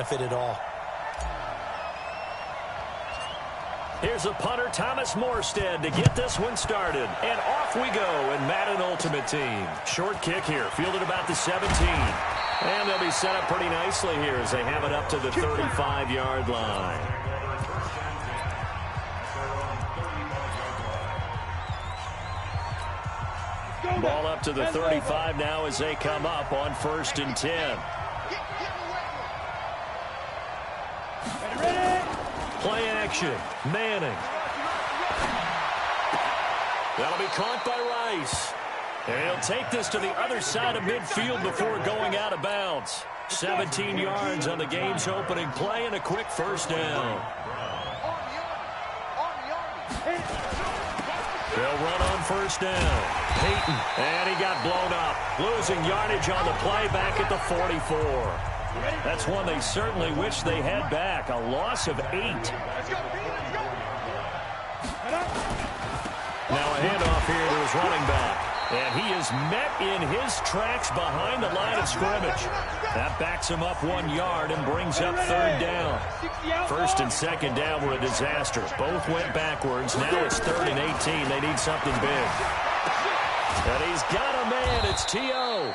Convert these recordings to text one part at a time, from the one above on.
benefit at all. Here's the punter, Thomas Morstead, to get this one started. And off we go in Madden Ultimate Team. Short kick here, fielded about the 17. And they'll be set up pretty nicely here as they have it up to the 35-yard line. Ball up to the 35 now as they come up on 1st and 10. Play action. Manning. That'll be caught by Rice. And he'll take this to the other side of midfield before going out of bounds. 17 yards on the game's opening play and a quick first down. They'll run on 1st down. Peyton. And he got blown up. Losing yardage on the play back at the 44. That's one they certainly wish they had back. A loss of 8. Now a handoff here to his running back. And he is met in his tracks behind the line of scrimmage. That backs him up 1 yard and brings up 3rd down. 1st and 2nd down were a disaster. Both went backwards. Now it's 3rd and 18. They need something big. And he's got a man. It's T.O.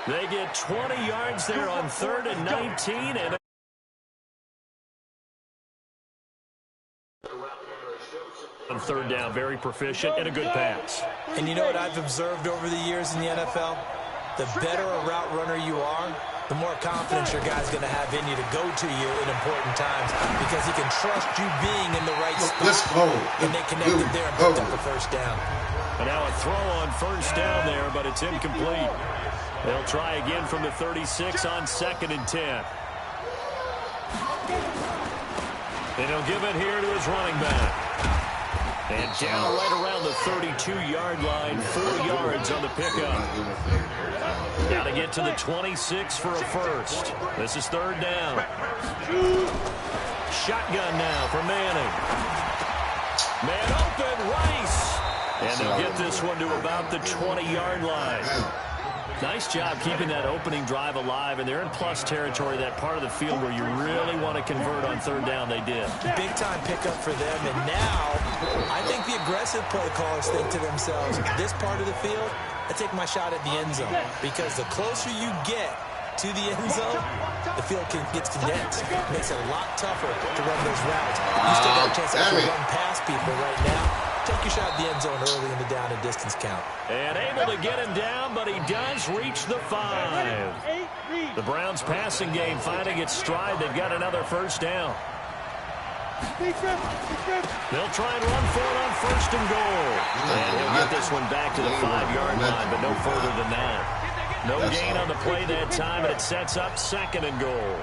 They get 20 yards there on 3rd and 19. And on 3rd down, very proficient and a good pass. And you know what I've observed over the years in the NFL? The better a route runner you are, the more confidence your guy's going to have in you to go to you in important times because he can trust you being in the right spot. Let's go. And they connected there and picked up the 1st down. And now a throw on 1st down there, but it's incomplete. They'll try again from the 36 on 2nd and 10. And he'll give it here to his running back. And down right around the 32-yard line, 4 yards on the pickup. Now to get to the 26 for a first. This is 3rd down. Shotgun now for Manning. Man open, Rice. And they'll get this one to about the 20-yard line. Nice job keeping that opening drive alive, and they're in plus territory, that part of the field where you really want to convert on 3rd down. They did. Big-time pickup for them, and now I think the aggressive play callers think to themselves, this part of the field, I take my shot at the end zone, because the closer you get to the end zone, the field gets condensed. It makes it a lot tougher to run those routes. You still got a chance to run past people right now. Take your shot at the end zone early in the down and distance count. And able to get him down, but he does reach the 5. The Browns' passing game finding its stride. They've got another 1st down. They'll try and run for it on 1st and goal. And he'll get this one back to the 5-yard line, but no further than that. No gain on the play that time, and it sets up 2nd and goal.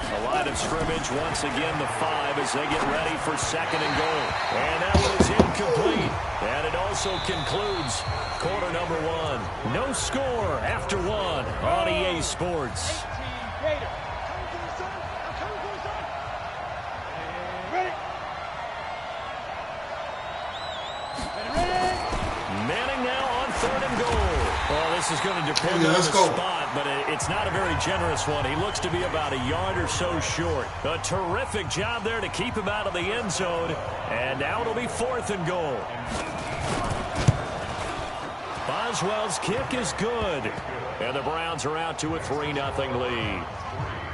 A line of scrimmage, once again the 5 as they get ready for 2nd and goal. And that one is incomplete. And it also concludes quarter number 1. No score after 1 on EA Sports. Manning now on 3rd and goal. Well, this is going to depend on the spot, but it's not a very generous one. He looks to be about a yard or so short. A terrific job there to keep him out of the end zone. And now it'll be 4th and goal. Boswell's kick is good. And the Browns are out to a 3-0 lead.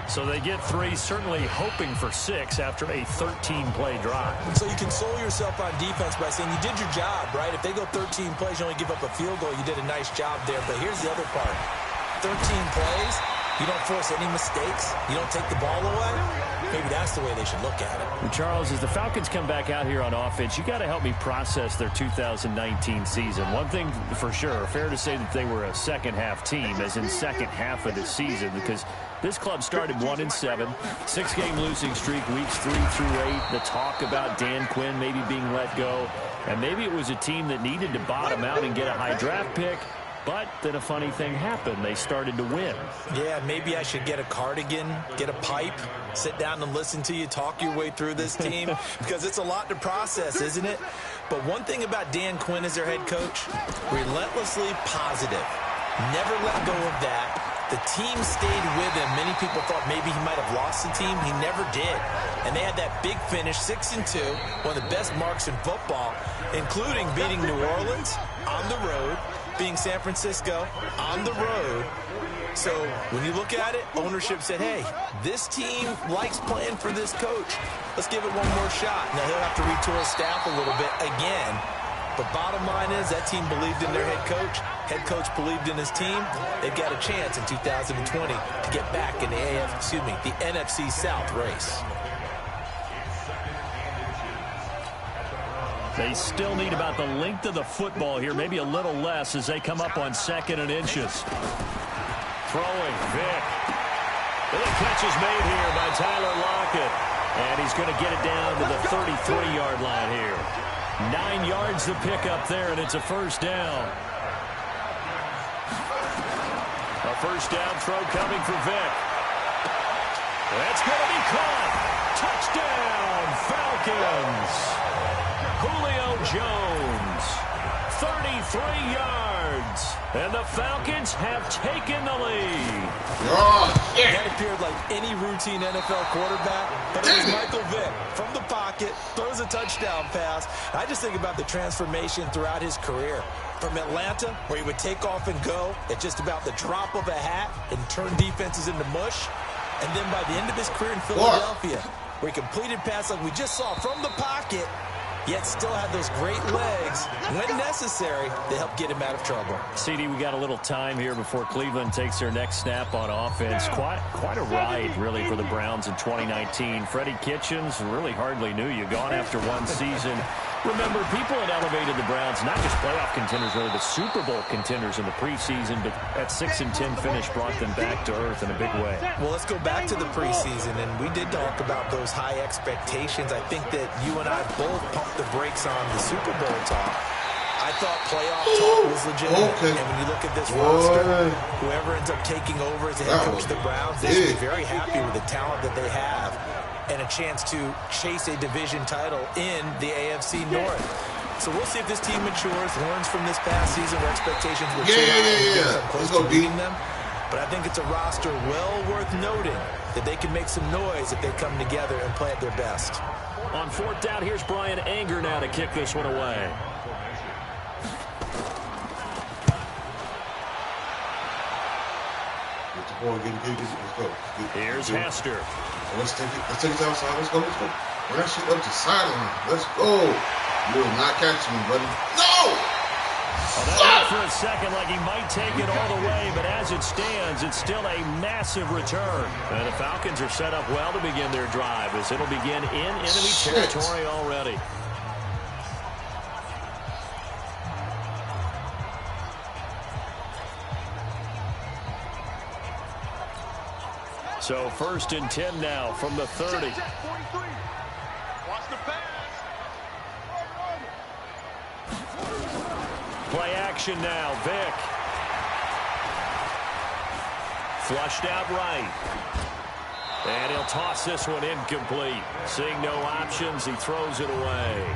So they get 3, certainly hoping for 6 after a 13-play drive. So you console yourself on defense by saying you did your job, right? If they go 13 plays, you only give up a field goal, you did a nice job there. But here's the other part. 13 plays, you don't force any mistakes, you don't take the ball away. Maybe that's the way they should look at it. And Charles, as the Falcons come back out here on offense, you got to help me process their 2019 season. One thing for sure, fair to say that they were a second-half team, as in second half of the season, because this club started 1-7, 6-game losing streak, weeks 3 through 8. The talk about Dan Quinn maybe being let go, and maybe it was a team that needed to bottom out and get a high draft pick. But then a funny thing happened. They started to win. Yeah, maybe I should get a cardigan, get a pipe, sit down and listen to you talk your way through this team, because it's a lot to process, isn't it? But one thing about Dan Quinn as their head coach, relentlessly positive. Never let go of that. The team stayed with him. Many people thought maybe he might have lost the team. He never did. And they had that big finish, 6-2, one of the best marks in football, including beating New Orleans on the road, beating San Francisco on the road. So when you look at it, ownership said, hey, this team likes playing for this coach. Let's give it one more shot. Now he'll have to retool his staff a little bit again. But bottom line is that team believed in their head coach. Head coach believed in his team. They've got a chance in 2020 to get back in the the NFC South race. They still need about the length of the football here, maybe a little less as they come up on 2nd and inches. Throwing, Vick. And the catch is made here by Tyler Lockett. And he's going to get it down to the 33-yard line here. 9 yards to pick up there, and it's a first down. A first down throw coming for Vick. That's going to be caught. Touchdown, Falcons. Julio Jones, 33 yards. And the Falcons have taken the lead. That appeared like any routine NFL quarterback, but it was Michael Vick from the pocket, throws a touchdown pass. I just think about the transformation throughout his career. From Atlanta, where he would take off and go at just about the drop of a hat and turn defenses into mush. And then by the end of his career in Philadelphia, where he completed passes like we just saw from the pocket, yet still had those great legs, when necessary, to help get him out of trouble. CD, we got a little time here before Cleveland takes their next snap on offense. Quite a ride, really, for the Browns in 2019. Freddie Kitchens really hardly knew you. Gone after one season. Remember, people had elevated the Browns, not just playoff contenders, really the Super Bowl contenders in the preseason, but that 6-10 finish brought them back to earth in a big way. Well, let's go back to the preseason, and we did talk about those high expectations. I think that you and I both pumped the brakes on the Super Bowl talk. I thought playoff talk was legitimate. And when you look at this roster, whoever ends up taking over as the head coach of the Browns, they should be very happy with the talent that they have and a chance to chase a division title in the AFC North. So we'll see if this team matures, learns from this past season where expectations were close to beating them. But I think it's a roster well worth noting that they can make some noise if they come together and play at their best. On 4th down, here's Brian Anger now to kick this one away. Let's go. Here's Hester. Let's take it outside. Let's go. Run that shit up to sideline. Let's go. You will not catch me, buddy. No! That looked for a second like he might take it all the way, but as it stands, it's still a massive return. And the Falcons are set up well to begin their drive as it'll begin in enemy territory already. So 1st and 10 now from the 30. Watch the pass. Play action now. Vick. Flushed out right. And he'll toss this one incomplete. Seeing no options, he throws it away.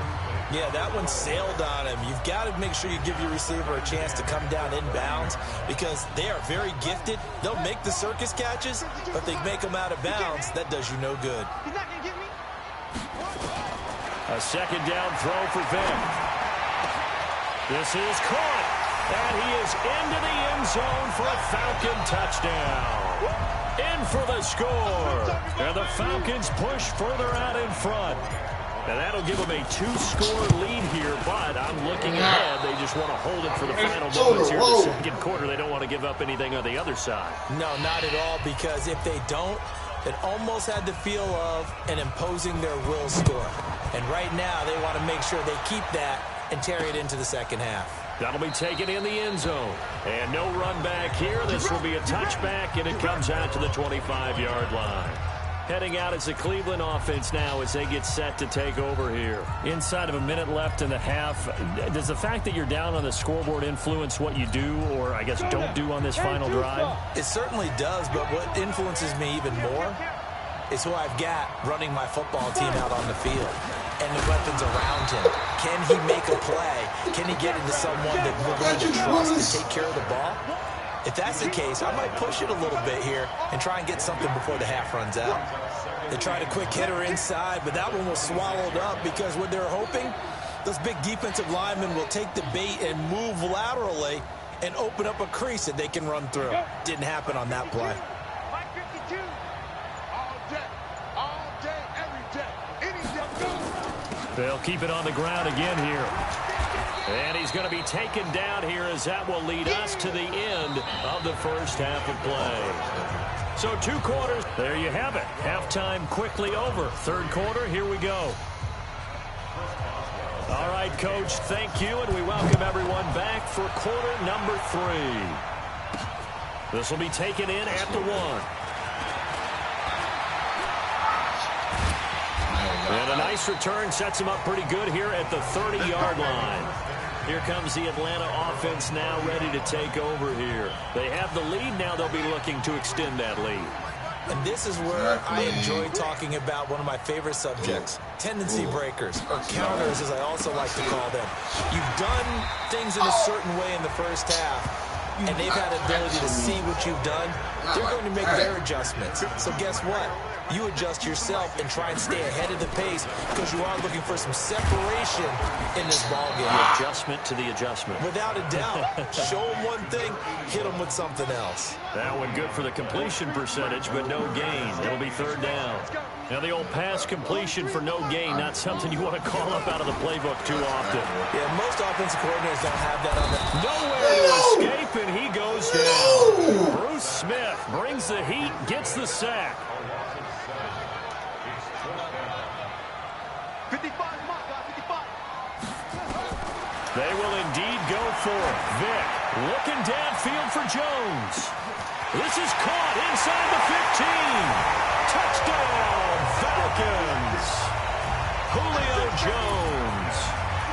Yeah, that one sailed on him. You've got to make sure you give your receiver a chance to come down inbounds because they are very gifted. They'll make the circus catches, but they make them out of bounds. That does you no good. He's not going to get me. A 2nd down throw for Vick. This is caught, and he is into the end zone for a Falcon touchdown. In for the score, and the Falcons push further out in front. And that'll give them a 2-score lead here, but I'm looking ahead. They just want to hold it for the final moments here in the second quarter. They don't want to give up anything on the other side. No, not at all, because if they don't, it almost had the feel of an imposing their will score. And right now, they want to make sure they keep that and carry it into the second half. That'll be taken in the end zone. And no run back here. This will be a touchback, and it comes out to the 25-yard line. Heading out as the Cleveland offense now as they get set to take over here. Inside of a minute left in the half, does the fact that you're down on the scoreboard influence what you do or, I guess, don't do on this final drive? It certainly does, but what influences me even more is who I've got running my football team out on the field and the weapons around him. Can he make a play? Can he get into someone that we're going to trust to take care of the ball? If that's the case, I might push it a little bit here and try and get something before the half runs out. They tried a quick hitter inside, but that one was swallowed up because what they're hoping, those big defensive linemen will take the bait and move laterally and open up a crease that they can run through. Didn't happen on that play. They'll keep it on the ground again here. And he's going to be taken down here as that will lead us to the end of the first half of play. So 2 quarters. There you have it. Halftime quickly over. Third quarter, here we go. All right, Coach, thank you, and we welcome everyone back for quarter number 3. This will be taken in at the 1. And a nice return sets him up pretty good here at the 30-yard line. Here comes the Atlanta offense now ready to take over here. They have the lead. Now they'll be looking to extend that lead. And this is where I enjoy talking about one of my favorite subjects, tendency breakers, or counters as I also like to call them. You've done things in a certain way in the first half, and they've had the ability to see what you've done. They're going to make their adjustments. So guess what? You adjust yourself and try and stay ahead of the pace because you are looking for some separation in this ballgame. Adjustment to the adjustment. Without a doubt. Show them one thing, hit them with something else. That one good for the completion percentage, but no gain. It'll be third down. Now the old pass completion for no gain, not something you want to call up out of the playbook too often. Yeah, most offensive coordinators don't have that on the... Nowhere to escape, and he goes down. Bruce Smith brings the heat, gets the sack. 55, 55. They will indeed go for it. Vick looking downfield for Jones. This is caught inside the 15. Touchdown, Falcons. Julio Jones.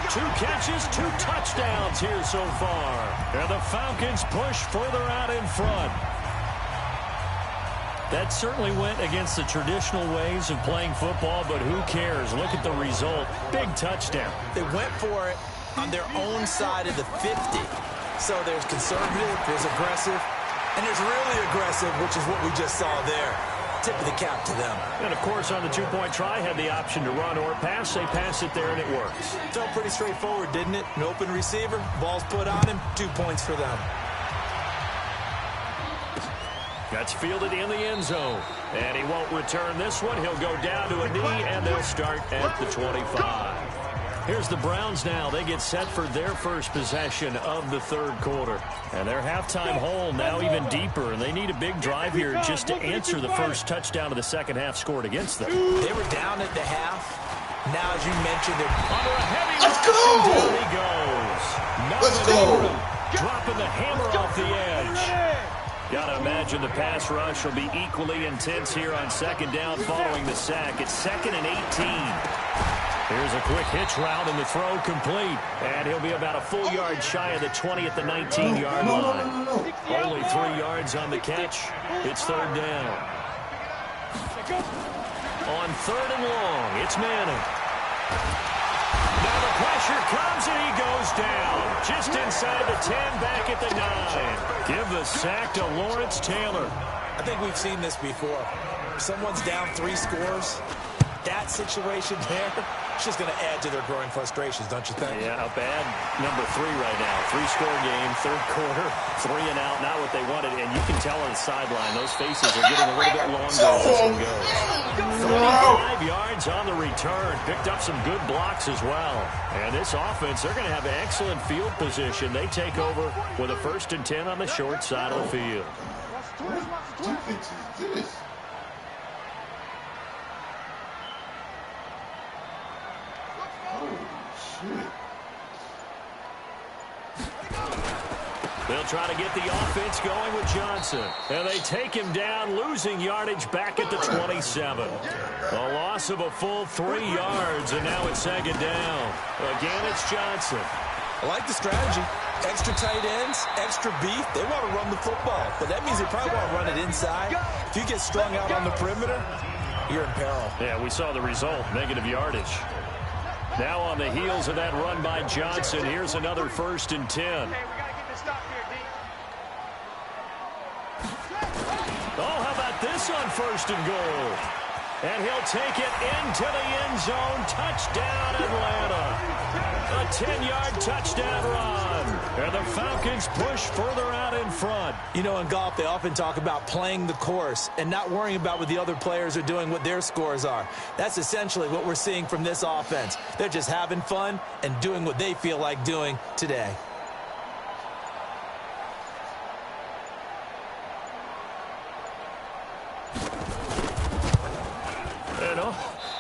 2 catches, 2 touchdowns here so far. And the Falcons push further out in front. That certainly went against the traditional ways of playing football, but who cares? Look at the result. Big touchdown. They went for it on their own side of the 50. So there's conservative, there's aggressive, and there's really aggressive, which is what we just saw there. Tip of the cap to them. And, of course, on the 2-point try, had the option to run or pass. They pass it there, and it works. Felt pretty straightforward, didn't it? An open receiver, ball's put on him, 2 points for them. That's fielded in the end zone. And he won't return this one. He'll go down to a knee, and they'll start at the 25. Here's the Browns now. They get set for their first possession of the third quarter. And their halftime hole now even deeper. And they need a big drive here just to answer the first touchdown of the second half scored against them. They were down at the half. Now, as you mentioned, they're under a heavy Let's rush, go! and down he goes. Let's go! Dropping the hammer off the edge. Got to imagine the pass rush will be equally intense here on second down following the sack. It's 2nd and 18. Here's a quick hitch route and the throw complete. And he'll be about a full yard shy of the 20 at the 19-yard line. Only 3 yards on the catch. It's third down. On 3rd and long, it's Manning. Now the pressure comes and he goes down. Just inside the 10, back at the 9. Give the sack to Lawrence Taylor. I think we've seen this before. Someone's down 3 scores. That situation there, it's just going to add to their growing frustrations, don't you think? Yeah, a bad number 3 right now. 3-score game, third quarter, 3 and out, not what they wanted. And you can tell on the sideline, those faces are getting a little bit longer as this one goes. 35 yards on the return. Picked up some good blocks as well. And this offense, they're going to have excellent field position. They take over with a 1st and 10 on the short side of the field. They'll try to get the offense going with Johnson. And they take him down, losing yardage back at the 27. A loss of a full 3 yards, and now it's 2nd down. Again, it's Johnson. I like the strategy. Extra tight ends, extra beef. They want to run the football, but that means they probably want to run it inside. If you get strung out on the perimeter, you're in peril. Yeah, we saw the result, negative yardage. Now on the heels of that run by Johnson, here's another 1st and 10. this on 1st and goal. And he'll take it into the end zone. Touchdown, Atlanta. A 10-yard touchdown run. And the Falcons push further out in front. You know, in golf, they often talk about playing the course and not worrying about what the other players are doing, what their scores are. That's essentially what we're seeing from this offense. They're just having fun and doing what they feel like doing today.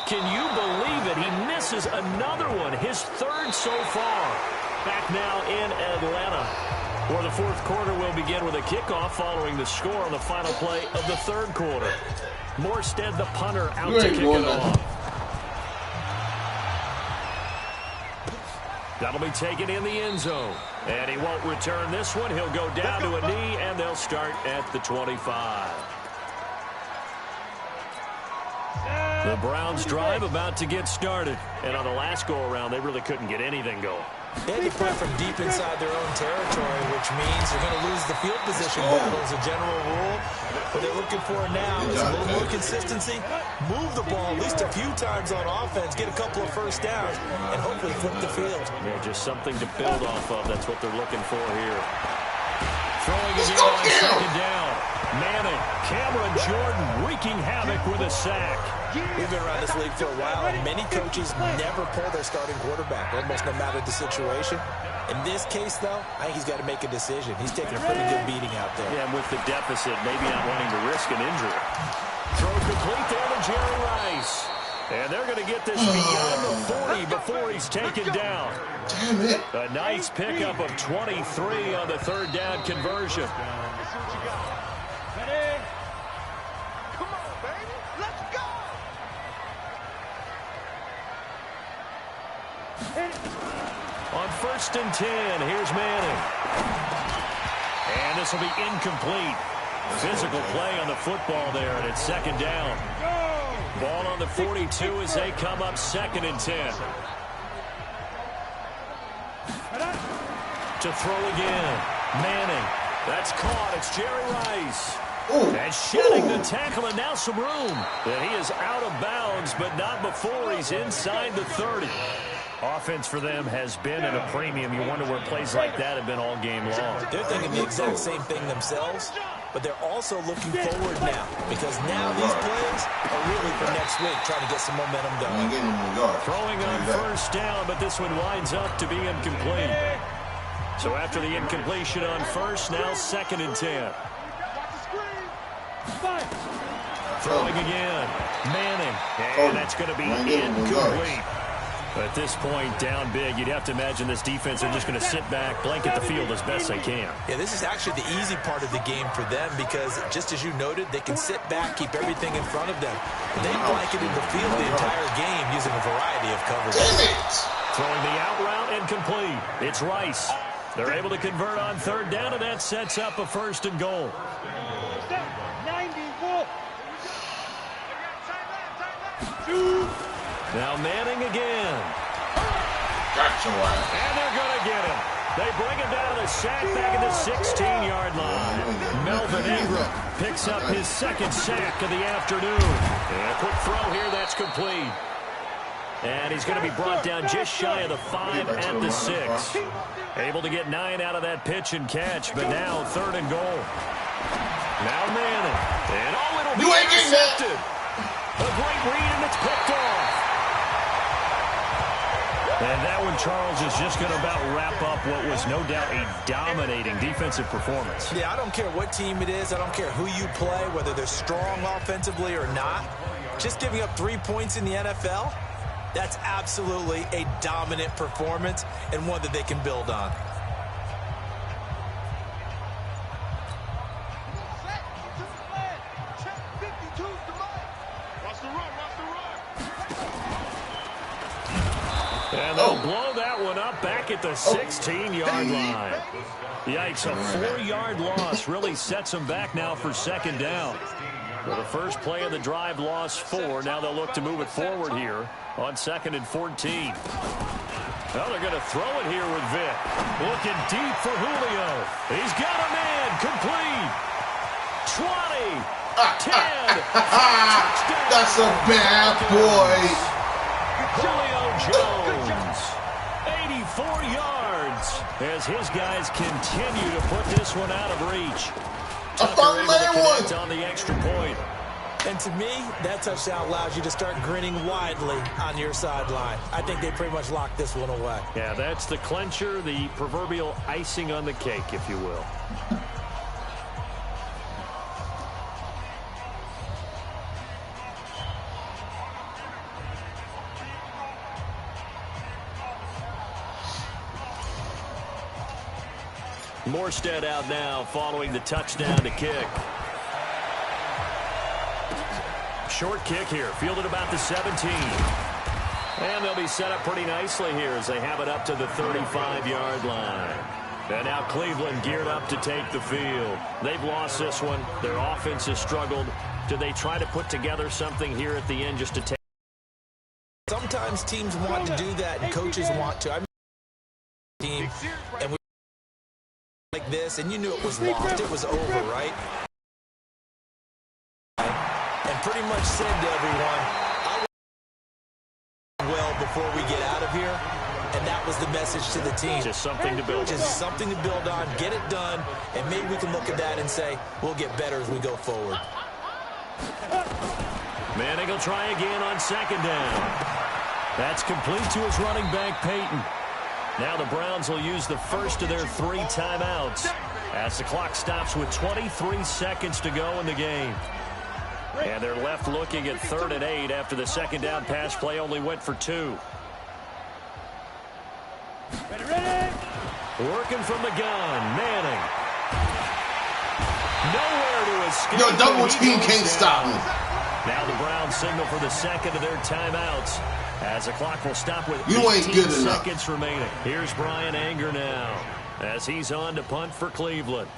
Can you believe it? He misses another one, his 3rd so far. Back now in Atlanta, where the 4th quarter will begin with a kickoff following the score on the final play of the 3rd quarter. Morstead, the punter, out to kick it off. That'll be taken in the end zone. And he won't return this one. He'll go down to a knee, and they'll start at the 25. The Browns drive about to get started. And on the last go-around, they really couldn't get anything going. They had to play from deep inside their own territory, which means they're going to lose the field position battle as a general rule. What they're looking for now is a little more consistency, move the ball at least a few times on offense, get a couple of first downs, and hopefully flip the field. Yeah, just something to build off of. That's what they're looking for here. Throwing again on 2nd down. Manning, Cameron Jordan wreaking havoc with a sack. We've been around this league for a while, and many coaches never pull their starting quarterback, almost no matter the situation. In this case, though, I think he's got to make a decision. He's taking a pretty good beating out there. Yeah, and with the deficit, maybe not wanting to risk an injury. Throw complete there to Jerry Rice. And they're going to get this beyond the 40 before he's taken down. Damn it. A nice pickup of 23 on the 3rd down conversion. Ready? Come on, baby. Let's go. On 1st and 10, here's Manning. And this will be incomplete. Physical play on the football there, and it's 2nd down. Ball on the 42 as they come up 2nd and 10. To throw again. Manning. That's caught. It's Jerry Rice. And shedding the tackle, and now some room. And he is out of bounds, but not before he's inside the 30. Offense for them has been at a premium. You wonder where plays like that have been all game long. They're thinking the exact same thing themselves, but they're also looking forward now, because now these plays are really for next week, trying to get some momentum going. Throwing on 1st down, but this one winds up to be incomplete. So after the incompletion on 1st, now 2nd and 10. Throwing again. Manning. And that's going to be incomplete. At this point, down big, you'd have to imagine this defense are just going to sit back, blanket the field as best they can. Yeah, this is actually the easy part of the game for them because, just as you noted, they can sit back, keep everything in front of them. They blanketed the field the entire game using a variety of coverages. Throwing the out route incomplete. It's Rice. They're able to convert on 3rd down, and that sets up a 1st and goal. 94. Now Manning again. Gotcha. And they're going to get him. They bring him down to the sack back at the 16-yard line. Melvin Ingram picks up his 2nd sack of the afternoon. And a quick throw here, that's complete. And he's going to be brought down just shy of the 5 at the 6. Able to get 9 out of that pitch and catch, but now 3rd and goal. Now Manning. And it'll be intercepted. A great read, and it's picked off. And that one, Charles, is just going to about wrap up what was no doubt a dominating defensive performance. Yeah, I don't care what team it is. I don't care who you play, whether they're strong offensively or not. Just giving up 3 points in the NFL, that's absolutely a dominant performance and one that they can build on. And they'll blow that one up back at the 16-yard line. Yikes, a 4-yard loss really sets them back now for 2nd down. For the first play of the drive, lost 4. Now they'll look to move it forward here on 2nd and 14. Well, they're going to throw it here with Vic. Looking deep for Julio. He's got a man. Complete. 20. That's a bad boy. Julio Jones, 84 yards, as his guys continue to put this one out of reach. Tucker able to connect on the extra point. And to me, that touchdown allows you to start grinning widely on your sideline. I think they pretty much locked this one away. Yeah, that's the clincher, the proverbial icing on the cake, if you will. Morstead out now following the touchdown to kick. Short kick here, fielded about the 17. And they'll be set up pretty nicely here as they have it up to the 35-yard line. And now Cleveland geared up to take the field. They've lost this one. Their offense has struggled. Do they try to put together something here at the end just to take? Sometimes teams want to do that and coaches want to. I mean, team, and we like this, and you knew it was lost. It was over, right? And pretty much said to everyone, I will well before we get out of here. And that was the message to the team. Just something to build on. Just something to build on, get it done, and maybe we can look at that and say, we'll get better as we go forward. Manning will try again on second down. That's complete to his running back, Peyton. Now the Browns will use the first of their 3 timeouts as the clock stops with 23 seconds to go in the game. And they're left looking at 3rd and 8 after the second down pass play only went for 2. Working from the gun, Manning. Nowhere to escape. Your double team can't stop me. Now the Browns signal for the second of their timeouts as the clock will stop with 18 seconds remaining. Here's Brian Anger now as he's on to punt for Cleveland.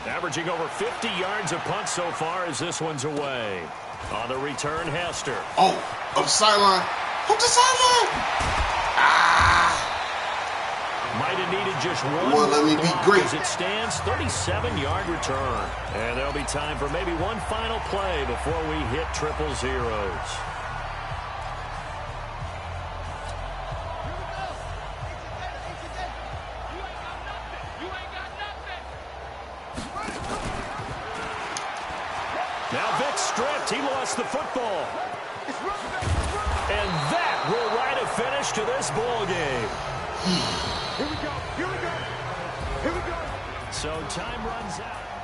Averaging over 50 yards a punt so far as this one's away. On the return, Hester. Oh, up sideline. Up the sideline. Might have needed just one. Well, let me be great. As it stands, 37-yard return. And there'll be time for maybe one final play before we hit triple zeros. Now Vic stripped. He lost the football. And that will write a finish to this ball game. Here we go. Here we go. Here we go. So time runs out.